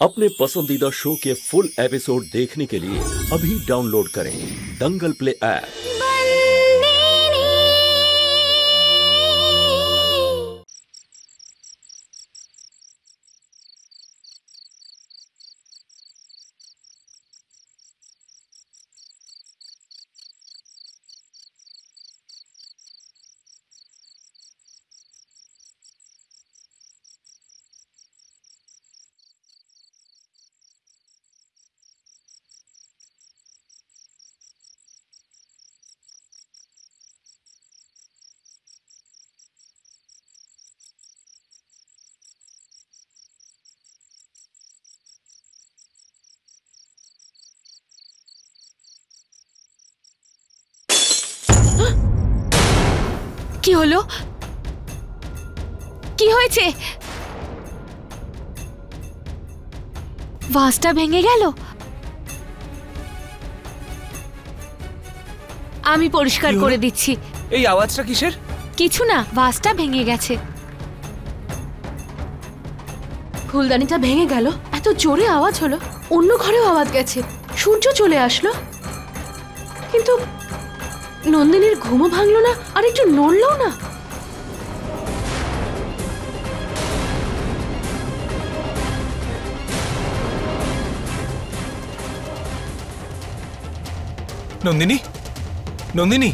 अपने पसंदीदा शो के फुल एपिसोड देखने के लिए अभी डाउनलोड करें दंगल प्ले ऐप। কি হলো? কি হয়েছে? ভাসটা ভেঙে গেল। আমি পরিষ্কার করে দিচ্ছি। এই আওয়াজটা কিসের? কিছু না, ভাসটা ভেঙে গেছে। ফুলদানিটা ভেঙে গেল, এত জোরে আওয়াজ হলো, অন্য ঘরেও আওয়াজ গেছে, সূর্য চলে আসলো, কিন্তু নন্দিনীর ঘুমও ভাঙলো না, আর একটু নড়লো না। নন্দিনী, নন্দিনী,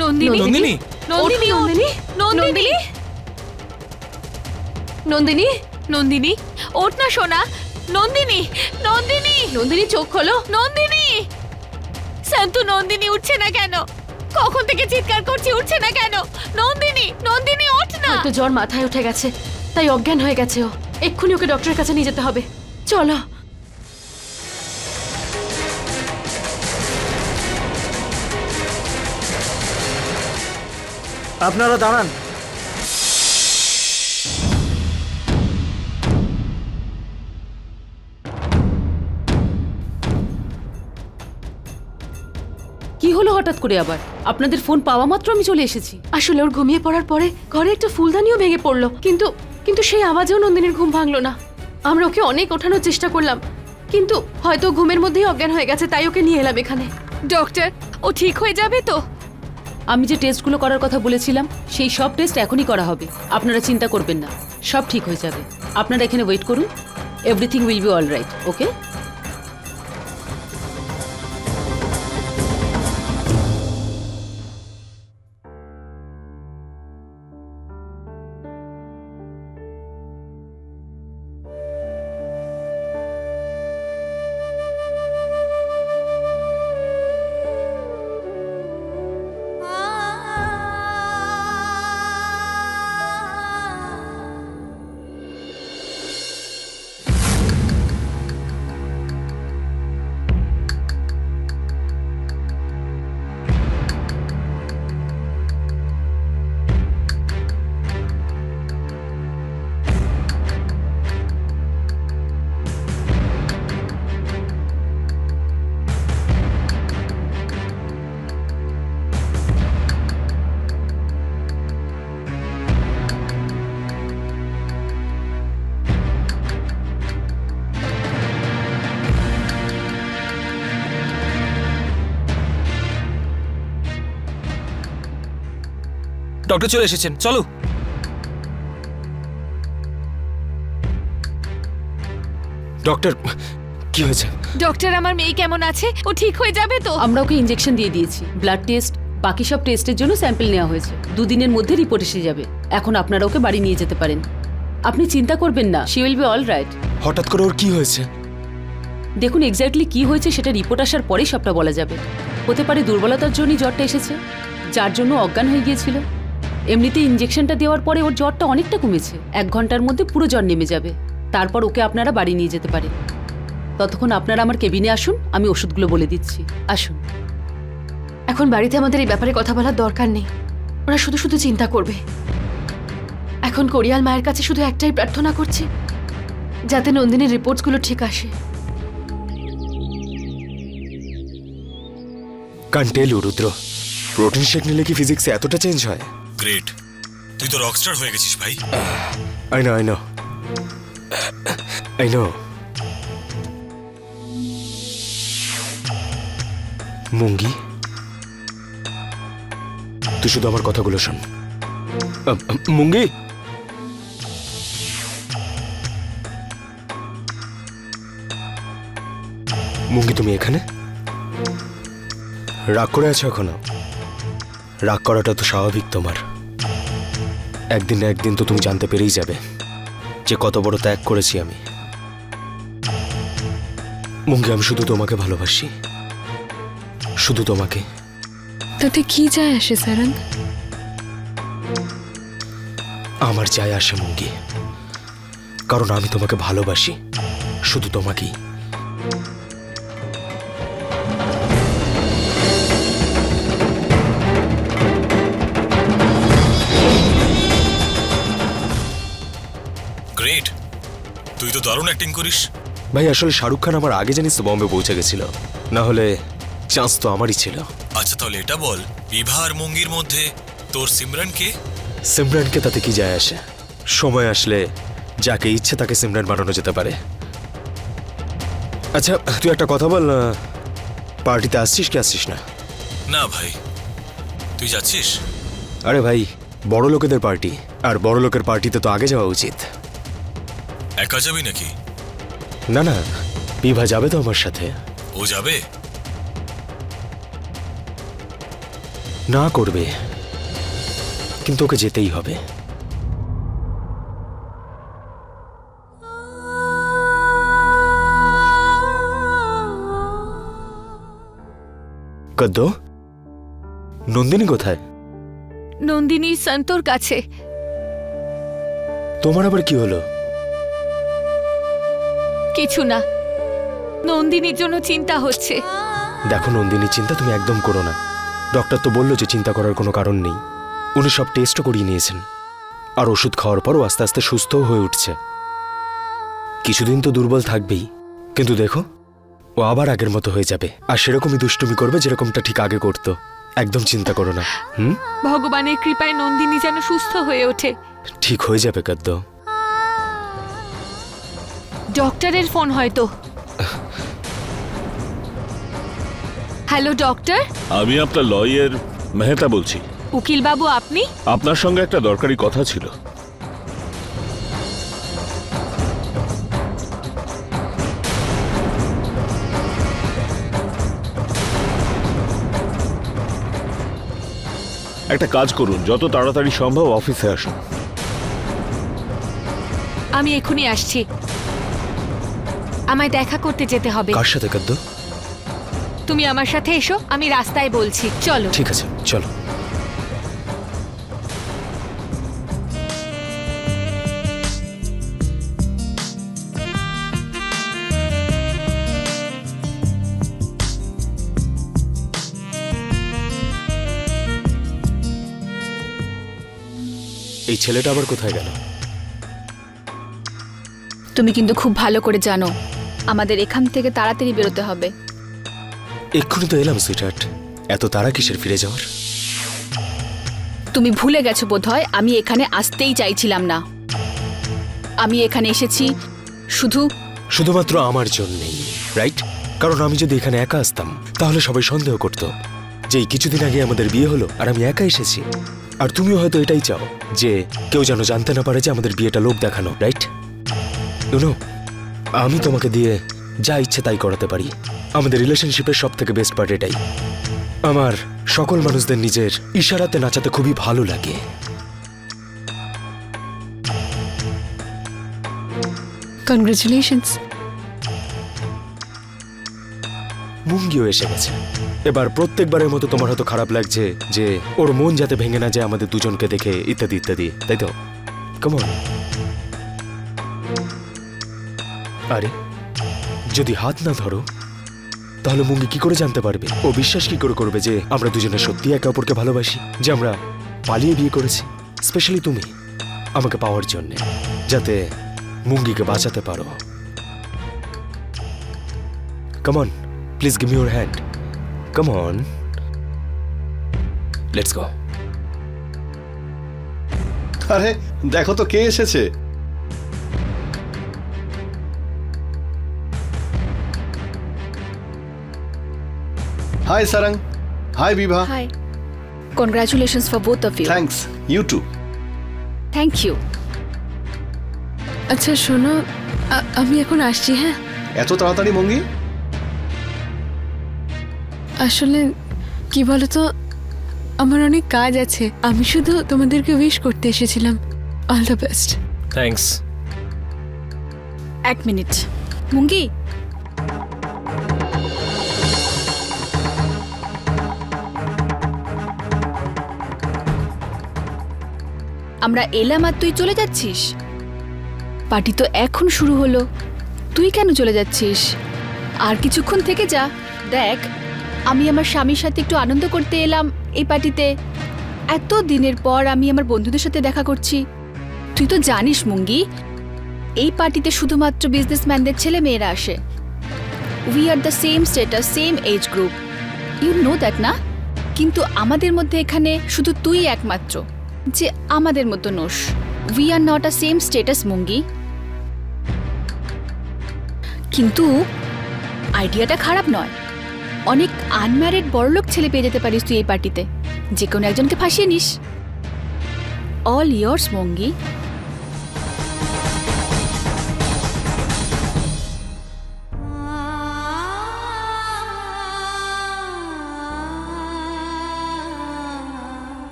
নন্দিনী, নন্দিনী, নন্দিনী, নন্দিনী, নন্দিনী, নন্দিনী, নন্দিনী, ওঠ না সোনা। নন্দিনী, নন্দিনী, নন্দিনী চোখ খোলো। নন্দিনী, শান্তু, নন্দিনী উঠছে না কেন? কখন থেকে চিৎকার করছি, উঠছে না কেন? নন্দিনী, নন্দিনী ওঠ না। একটু জ্বর মাথায় উঠে গেছে, তাই অজ্ঞান হয়ে গেছে ও। এক্ষুনি ওকে ডক্টরের কাছে নিয়ে যেতে হবে, চলো। আপনারা দাঁড়ান। কি হলো হঠাৎ করে আবার? আপনাদের ফোন পাওয়া মাত্র আমি চলে এসেছি। আসলে ওর ঘুমিয়ে পড়ার পরে ঘরে একটা ফুলদানিও ভেঙে পড়লো, কিন্তু সেই আওয়াজেও নন্দিনীর ঘুম ভাঙলো না। আমরা ওকে অনেক ওঠানোর চেষ্টা করলাম, কিন্তু হয়তো ঘুমের মধ্যেই অজ্ঞান হয়ে গেছে, তাই ওকে নিয়ে এলাম এখানে। ডক্টর, ও ঠিক হয়ে যাবে তো? আমি যে টেস্টগুলো করার কথা বলেছিলাম সেই সব টেস্ট এখনই করা হবে। আপনারা চিন্তা করবেন না, সব ঠিক হয়ে যাবে। আপনারা এখানে ওয়েট করুন, everything will be all right. Okay? Doctor চলে এসেছেন, চলো। ডক্টর, কি হয়েছে? ডক্টর, আমার মেয়ে কেমন আছে? ও ঠিক হয়ে যাবে তো? আমরা ওকে ইনজেকশন দিয়ে দিয়েছি, ব্লাড টেস্ট, বাকি সব টেস্টের জন্য স্যাম্পল নেওয়া হয়েছে। 2 দিনের মধ্যে রিপোর্ট এসে যাবে। এখন আপনারা ওকে বাড়ি নিয়ে যেতে পারেন। আপনি চিন্তা করবেন না, she will be all right. হঠাৎ করে ওর কি হয়েছে? দেখুন, এক্স্যাক্টলি কি হয়েছে সেটা রিপোর্ট আসার পরেই সবটা বলা যাবে। হতে পারে দুর্বলতার জন্যই জ্বরটা এসেছে, যার জন্য অজ্ঞান হয়ে গিয়েছিল। এমনিতে ইনজেকশনটা দেওয়ার পরে ওর জ্বরটা অনেকটা কমেছে। 1 ঘন্টার মধ্যে পুরো জ্বর নেমে যাবে। তারপর ওকে আপনারা বাড়ি নিয়ে যেতে পারেন। ততক্ষণ আপনারা আমার কেবিনে আসুন, আমি ওষুধগুলো বলে দিচ্ছি। আসুন। এখন বাড়িতে আমাদের এই ব্যাপারে কথা বলার দরকার নেই, ওরা শুধু শুধু চিন্তা করবে। এখন কোরিয়াল মায়ের কাছে শুধু একটাই প্রার্থনা করছি, যাতে নন্দিনীর রিপোর্টসগুলো ঠিক আসে। Can't tell you Rudra, protein shake নিলে কি ফিজিক্সে এতটা চেঞ্জ হয়? গ্রেট, তুই তো রকস্টার হয়ে গেছিস ভাই। আই নো মুঙ্গি, তুই শুধু আমার কথাগুলো শোন। মুঙ্গি, মুঙ্গি তুমি এখানে রাগ করে আছো এখনো? রাগ করাটা তো স্বাভাবিক তোমার। একদিন না একদিন তো তুমি জানতে পেরেই যাবে যে কত বড় ত্যাগ করেছি আমি। মুঙ্গি, আমি শুধু তোমাকে ভালোবাসি, শুধু তোমাকে। তাতে কি যায় আসে সারাঙ্গ? আমার যায় আসে মুঙ্গি, কারণ আমি তোমাকে ভালোবাসি, শুধু তোমাকেই। গ্রেট, তুই তো দারুণ অ্যাক্টিং করিস। ভাই আসলে শাহরুখ খান আমার আগে জানিস তো বম্বে পৌঁছে গেছিল, না হলে চান্স তো আমারই ছিল। আচ্ছা তাহলে এটা বল, বিভা আর মুঙ্গির মধ্যে তোর সিমরান কে? সিমরানকে তাতে কি যায় আসে? সময় আসলে যাকে ইচ্ছে তাকে সিমরান বানানো যেতে পারে। আচ্ছা তুই একটা কথা বল, পার্টিতে আসছিস কি আসছিস না? না ভাই, তুই যাচ্ছিস? আরে ভাই, বড় লোকেদের পার্টি, আর বড় লোকের পার্টিতে তো আগে যাওয়া উচিত। একা যাবি নাকি? না না, বিভা যাবে তো আমার সাথে। ও যাবে? না করবে, কিন্তু ওকে যেতেই হবে। কদ্দ, নন্দিনী কোথায়? নন্দিনী সন্তোর কাছে। তোমার আবার কি হলো? কিছু না, নন্দিনীর জন্য চিন্তা হচ্ছে। দেখো নন্দিনী, চিন্তা তুমি একদম করো না। ডক্টর তো বললো যে চিন্তা করার কোনো কারণ নেই। উনি সব টেস্টও করিয়ে নিয়েছেন, আর ওষুধ খাওয়ার পরও আস্তে আস্তে সুস্থও হয়ে উঠছে। কিছুদিন তো দুর্বল থাকবেই, কিন্তু দেখো ও আবার আগের মতো হয়ে যাবে, আর সেরকমই দুষ্টুমি করবে যেরকমটা ঠিক আগে করতো। একদম চিন্তা করো না। ভগবানের কৃপায় নন্দিনী যেন সুস্থ হয়ে ওঠে। ঠিক হয়ে যাবে কদ্দ। ডক্টরের ফোন হয়তো। হ্যালো ডক্টর, আমি আপনার লয়ার মেহতা বলছি। উকিল বাবু আপনি? আপনার সঙ্গে একটা দরকারি কথা ছিল। একটা কাজ করুন, যত তাড়াতাড়ি সম্ভব অফিসে আসুন। আমি এখনই আসছি। আমায় দেখা করতে যেতে হবে। কার সাথে কদ্দ? তুমি আমার সাথে এসো, আমি রাস্তায় বলছি। চলো। ঠিক আছে, চলো। এই ছেলেটা আবার কোথায় গেল? তুমি কিন্তু খুব ভালো করে জানো আমাদের এখান থেকে তাড়াতাড়ি বেরোতে হবে। এক্ষুনি তো এলাম সুইটহার্ট, এত তাড়া কিসের ফিরে যাওয়ার? তুমি ভুলে গেছো বোধহয় আমি এখানে আসতেই চাইছিলাম না। আমি এখানে এসেছি শুধুমাত্র আমার জন্যই, রাইট? কারণ আমি যদি এখানে একা আসতাম তাহলে সবাই সন্দেহ করতো যে কিছুদিন আগে আমাদের বিয়ে হলো আর আমি একা এসেছি। আর তুমিও হয়তো এটাই চাও যে কেউ যেন জানতে না পারে যে আমাদের বিয়েটা লোক দেখানো, রাইট? ইউনো, আমি তোমাকে দিয়ে যা ইচ্ছে তাই করাতে পারি। আমাদের রিলেশনশিপের সব থেকে বেস্ট পার্ট এটাই। আমার সকল মানুষদের নিজের ইশারাতে নাচাতে খুবই ভালো লাগে। কনগ্রাচুলেশনস। মুঙ্গিও এসে গেছে। এবার প্রত্যেকবারের মতো তোমার হয়তো খারাপ লাগছে যে ওর মন যাতে ভেঙে না যায় আমাদের দুজনকে দেখে, ইত্যাদি ইত্যাদি, তাই তো? কেমন? আরে যদি হাত না ধরো তাহলে মুঙ্গি কি করে জানতে পারবে? ও বিশ্বাস কি করে করবে যে আমরা দুজনে সত্যি একে অপরকে ভালোবাসি, যে আমরা পালিয়ে বিয়ে করেছি? স্পেশালি তুমি আমাকে পাওয়ার জন্যে, যাতে মুঙ্গিকে বাঁচাতে পারো। Come on, please give me your hand. Come on, let's go. আরে দেখো তো কে এসেছে। Hi Sarang, hi Vibha. Hi, congratulations for both of you. Thanks, you too. Thank you. আচ্ছা শোনো, আমি এখন আসছি। হ্যাঁ, এত তাড়াতাড়ি মঙ্গি? আসলে কি বলতো, আমার অনেক কাজ আছে। আমি শুধু তোমাদেরকে উইশ করতে এসেছিলাম। All the best. থ্যাঙ্কস। এক মিনিট মুঙ্গি, আমরা এলাম আর তুই চলে যাচ্ছিস? পার্টি তো এখন শুরু হলো, তুই কেন চলে যাচ্ছিস? আর কিছুক্ষণ থেকে যা। দেখ, আমি আমার স্বামীর সাথে একটু আনন্দ করতে এলাম এই পার্টিতে। এত দিনের পর আমি আমার বন্ধুদের সাথে দেখা করছি। তুই তো জানিস মুঙ্গি, এই পার্টিতে শুধুমাত্র বিজনেসম্যানদের ছেলে মেয়েরা আসে। We are the same status, same age group, you know that না? কিন্তু আমাদের মধ্যে এখানে শুধু তুই একমাত্র যে আমাদের মতো নোস। We are not a same status Mungi. কিন্তু আইডিয়াটা খারাপ নয়। অনেক আনম্যারিড বড়লোক ছেলে পেয়ে যেতে পারিস তুই এই পার্টিতে। যে কোনো একজনকে ফাঁসিয়ে নিস। All years মুঙ্গি।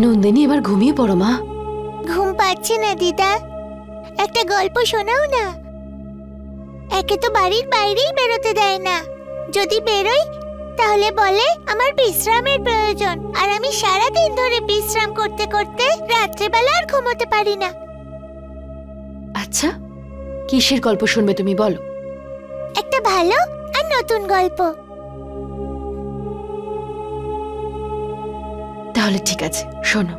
নন্দিনী, এবার ঘুমিয়ে পড়ো মা। ঘুম পাচ্ছে না দিদা, একটা গল্প শোনাও না। একে তো বাড়ির বাইরেই বেরোতে দেয় না, যদি বেরোই তাহলে বলে আমার বিশ্রামের প্রয়োজন, আর আমি সারাদিন ধরে বিশ্রাম করতে করতে রাত্রেবেলা আর ঘুমোতে পারি না। আচ্ছা, কিসের গল্প শুনবে তুমি বলো? একটা ভালো আর নতুন গল্প। তাহলে ঠিক আছে, শোনো।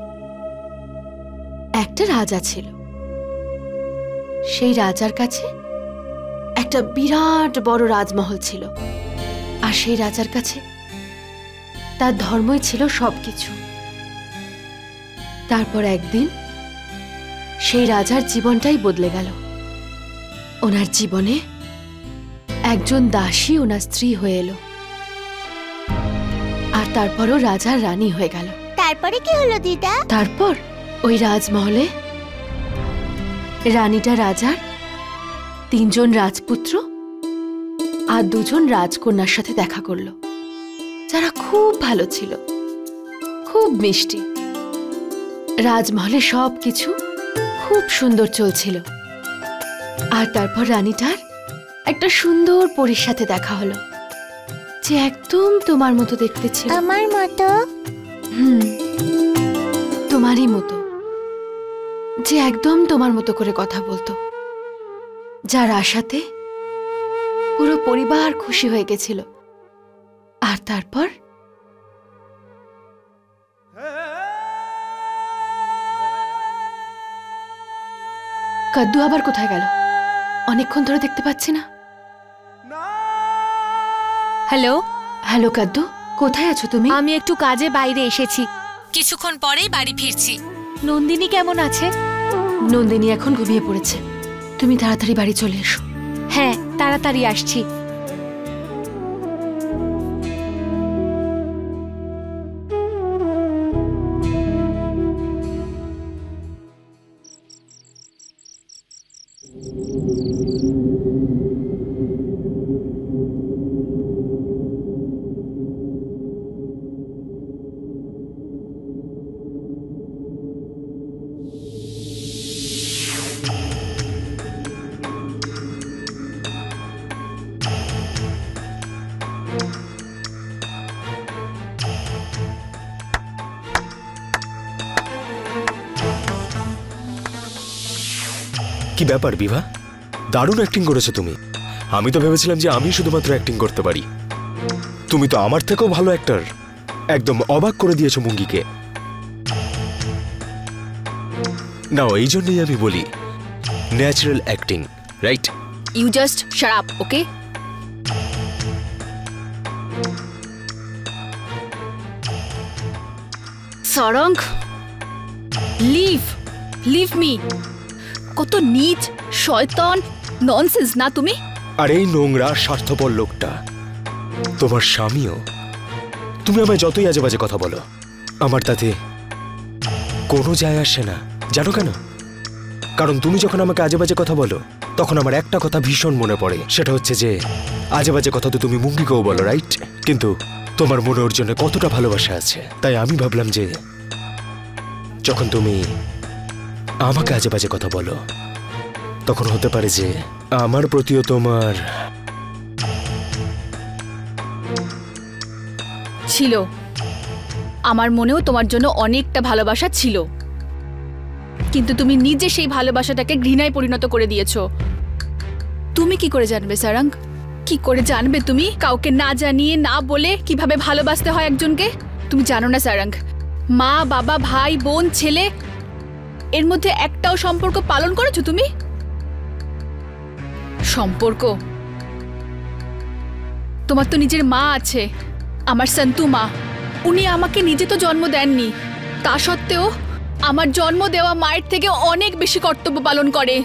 একটা রাজা ছিল। সেই রাজার কাছে একটা বিরাট বড় রাজমহল ছিল। আর সেই রাজার কাছে তার ধর্মই ছিল সবকিছু। তারপর একদিন সেই রাজার জীবনটাই বদলে গেল। ওনার জীবনে একজন দাসী ওনার স্ত্রী হয়ে এলো। আর তারপরও রাজার রানী হয়ে গেল। তারপরে কি হলো দিদা? তারপর ওই রাজমহলে রানীটা রাজার 3 জন রাজপুত্র আর 2 জন রাজকন্যার সাথে দেখা করলো, যারা খুব ভালো ছিল, খুব মিষ্টি। রাজমহলে সবকিছু খুব সুন্দর চলছিল। আর তারপর রানীটার একটা সুন্দর পরীর সাথে দেখা হলো, যে একদম তোমার মতো দেখতে ছিল। আমার মতো? তোমারই মতো, যে একদম তোমার মতো করে কথা বলতো, যার আশাতে পুরো পরিবার খুশি হয়ে গেছিল। আর তারপর কাদ্দু আবার কোথায় গেল? অনেকক্ষণ ধরে দেখতে পাচ্ছি না। হ্যালো হ্যালো কাদ্দু, কোথায় আছো তুমি? আমি একটু কাজে বাইরে এসেছি, কিছুক্ষণ পরেই বাড়ি ফিরছি। নন্দিনী কেমন আছে? নন্দিনী এখন ঘুমিয়ে পড়েছে। তুমি তাড়াতাড়ি বাড়ি চলে এসো। হ্যাঁ, তাড়াতাড়ি আসছি। কি ব্যাপার বিভা, দারুণ অ্যাক্টিং করেছো তুমি। আমি তো ভেবেছিলাম যে আমি শুধুমাত্র অ্যাক্টিং করতে পারি। তুমি তো আমার থেকেও ভালো অ্যাক্টর। একদম অবাক করে দিয়েছো মুঙ্গিকে। না, এই জন্যই আমি বলি natural acting, right? You just shut up, okay? Sarang, leave. Leave me. কত নীচ, শয়তান, ননসেন্স না তুমি? আর এই নোংরা স্বার্থপর লোকটা তোমার স্বামীও। তুমি আমায় যতই আজে বাজে কথা বলো, আমার তাতে কোনো যায় আসে না। জানো কেন? কারণ তুমি যখন আমাকে আজে বাজে কথা বলো, তখন আমার একটা কথা ভীষণ মনে পড়ে। সেটা হচ্ছে যে আজে বাজে কথা তো তুমি মুঙ্গিকেও বলো, রাইট? কিন্তু তোমার মনে ওর জন্য কতটা ভালোবাসা আছে। তাই আমি ভাবলাম যে যখন তুমি আমাকে আজে বাজে কথা বলো, তখন হতে পারে যে আমার প্রতিও তোমার ছিল। আমার মনেও তোমার জন্য অনেকটা ভালোবাসা ছিল, কিন্তু তুমি নিজে সেই ভালোবাসাটাকে ঘৃণায় পরিণত করে দিয়েছো। তুমি কি করে জানবে সারাং? কি করে জানবে তুমি কাউকে না জানিয়ে না বলে কিভাবে ভালোবাসতে হয় একজনকে? তুমি জানো না সারাং, মা বাবা ভাই বোন ছেলে এর মধ্যে একটাও সম্পর্ক পালন করেছো তুমি? সম্পর্ক তোমার তো নিজের মা আছে, আমার সন্তু মা। উনি আমাকে নিজে তো জন্ম দেননি, তা সত্ত্বেও আমার জন্ম দেওয়া মায়ের থেকে অনেক বেশি কর্তব্য পালন করে।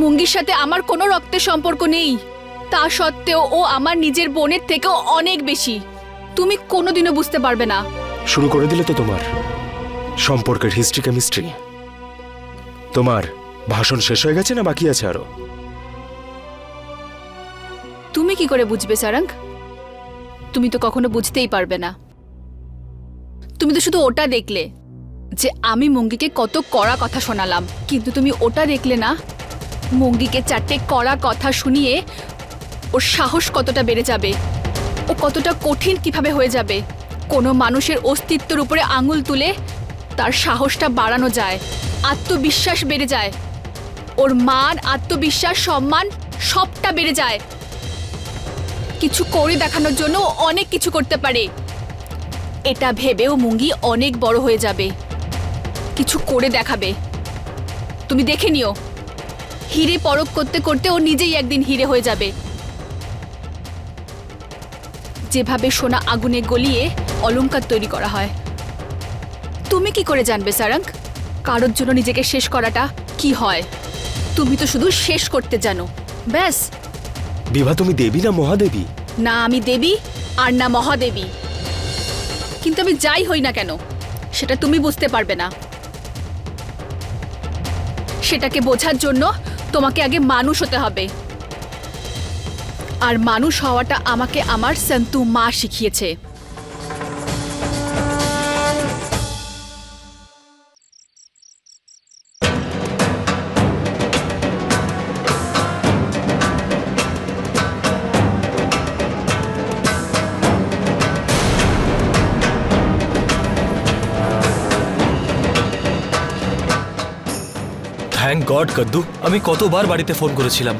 মুঙ্গির সাথে আমার কোনো রক্তের সম্পর্ক নেই, তা সত্ত্বেও ও আমার নিজের বোনের থেকেও অনেক বেশি। তুমি কোনোদিনও বুঝতে পারবে না। শুরু করে দিলে তো তোমার সম্পর্কের হিস্ট্রি কেমিস্ট্রি। তোমার ভাষণ শেষ হয়ে গেছে না বাকি আছে আরো? তুমি কি করে বুঝবে সারাং? তুমি তো কখনো বুঝতেই পারবে না। তুমি তো শুধু ওটা দেখলে যে আমি মুঙ্গিকে কত কড়া কথা শোনালাম, কিন্তু তুমি ওটা দেখলে না মুঙ্গিকে 4টে কড়া কথা শুনিয়ে ওর সাহস কতটা বেড়ে যাবে, ও কতটা কঠিন কিভাবে হয়ে যাবে। কোনো মানুষের অস্তিত্বের উপরে আঙুল তুলে তার সাহসটা বাড়ানো যায়, আত্মবিশ্বাস বেড়ে যায়, ওর মান আত্মবিশ্বাস সম্মান সবটা বেড়ে যায়। কিছু করে দেখানোর জন্য অনেক কিছু করতে পারে, এটা ভেবেও মুঙ্গি অনেক বড় হয়ে যাবে, কিছু করে দেখাবে। তুমি দেখে নিও, হিরে পরখ করতে করতে ও নিজেই একদিন হিরে হয়ে যাবে। যেভাবে সোনা আগুনে গলিয়ে অলংকার তৈরি করা হয়। তুমি কি করে জানবে সারাং কারোর জন্য নিজেকে শেষ করাটা কি হয়? তুমি তো শুধু শেষ করতে জানো, ব্যাস। বিভা, তুমি দেবী না মহাদেবী? না আমি দেবী আর না মহাদেবী, কিন্তু আমি যাই হই না কেন সেটা তুমি বুঝতে পারবে না। সেটাকে বোঝার জন্য তোমাকে আগে মানুষ হতে হবে, আর মানুষ হওয়াটা আমাকে আমার সন্তু মা শিখিয়েছে। থ্যাংক গড কদ্দু, আমি কতবার বাড়িতে ফোন করেছিলাম,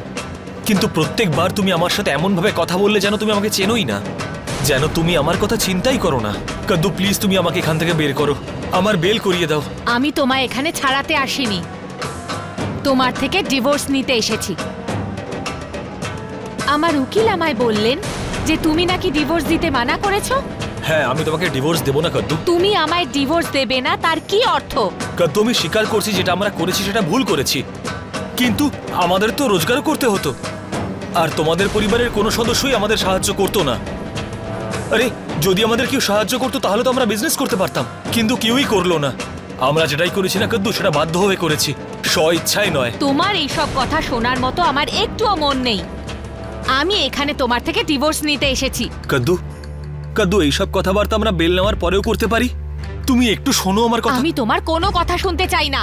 কিন্তু প্রত্যেকবার তুমি আমার সাথে এমনভাবে কথা বললে যেন তুমি আমাকে চেনোই না, যেন তুমি আমার কথা চিন্তাই করো না। কদ্দু প্লিজ তুমি আমাকে এখান থেকে বের করো, আমার বেল করিয়ে দাও। আমি তোমায় এখানে ছাড়াতে আসিনি, তোমার থেকে ডিভোর্স নিতে এসেছি। আমার উকিল আমায় বললেন যে তুমি নাকি ডিভোর্স দিতে মানা করেছো। হ্যাঁ, আমি তোমাকে ডিভোর্স দেবো না কদ্দু। তুমি আমায় ডিভোর্স দেবে না তার কি অর্থ? কদ্দু আমি স্বীকার করছি যেটা আমরা করেছি সেটা ভুল করেছি, কিন্তু আমাদের তো রোজগারও করতে হতো, আর তোমাদের পরিবারের কোনো সদস্যই আমাদের সাহায্য করতো না। আরে যদি আমাদের কেউ সাহায্য করতো তাহলে তো আমরা বিজনেস করতে পারতাম, কিন্তু কেউই করলো না। আমরা যেটাই করেছি না কদ্দু, সেটা বাধ্য হয়ে করেছি, স্ব ইচ্ছায় নয়। তোমার এইসব কথা শোনার মতো আমার একটুও মন নেই। আমি এখানে তোমার থেকে ডিভোর্স নিতে এসেছি। কদ্দু কদ্দু এইসব কথাবার্তা আমরা বেল নেওয়ার পরেও করতে পারি, তুমি একটু শোনো আমার কথা। আমি তোমার কোনো কথা শুনতে চাই না,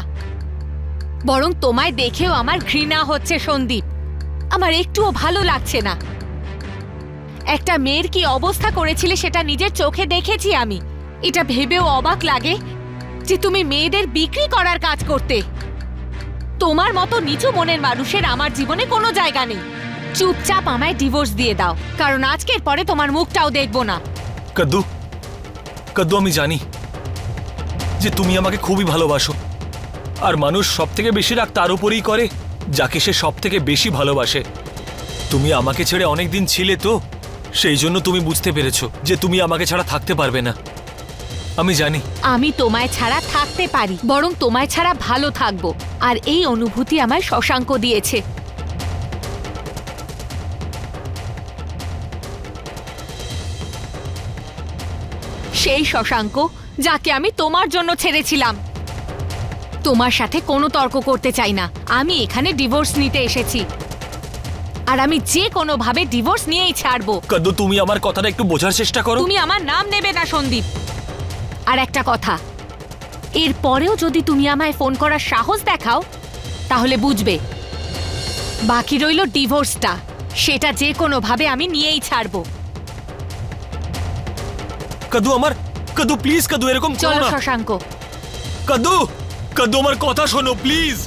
বরং তোমায় দেখেও আমার ঘৃণা হচ্ছে সন্দীপ। আমার একটুও ভালো লাগছে না। একটা মেয়ের কি অবস্থা করেছিলে সেটা নিজের চোখে দেখেছি আমি। এটা ভেবেও অবাক লাগে যে তুমি মেয়েদের বিক্রি করার কাজ করতে। তোমার মতো নিচু মনের মানুষের আমার জীবনে কোনো জায়গা নেই। চুপচাপ আমায় ডিভোর্স দিয়ে দাও, কারণ আজকের পরে তোমার মুখটাও দেখবো না। কদ্দু কদ্দু আমি জানি যে তুমি আমাকে খুবই ভালোবাসো, আর মানুষ সব থেকে বেশি রাগ তার উপরেই করে যাকে সে সব থেকে বেশি ভালোবাসে। তুমি আমাকে ছেড়ে অনেক দিন ছিলে, তো সেই জন্য তুমি বুঝতে পেরেছো যে তুমি আমাকে ছাড়া থাকতে পারবে না। আমি জানি আমি তোমায় ছাড়া থাকতে পারি, বরং তোমায় ছাড়া ভালো থাকবো। আর এই অনুভূতি আমায় শশাঙ্ক দিয়েছে। সেই শশাঙ্ক যাকে আমি তোমার জন্য ছেড়েছিলাম। তোমার সাথে কোনো তর্ক করতে চাই না। আমি এখানে ডিভোর্স নিতে এসেছি, আর আমি যে কোনো ভাবে ডিভোর্স নিয়েই ছাড়বো। কাদ্দু, তুমি আমার কথাটা একটু বোঝার চেষ্টা করো। তুমি আমার নাম নেবে না সন্দীপ। আর একটা কথা, এর পরেও যদি তুমি আমায় ফোন করার সাহস দেখাও তাহলে বুঝবে বাকি রইল ডিভোর্সটা, সেটা যে কোনো ভাবে আমি নিয়েই ছাড়বো। কাদ্দু কাদ্দু প্লিজ, কাদ্দু এরকম করো চলো না। শশাঙ্ক। কাদ্দু, কাদ্দু আমার কথা শোনো প্লিজ।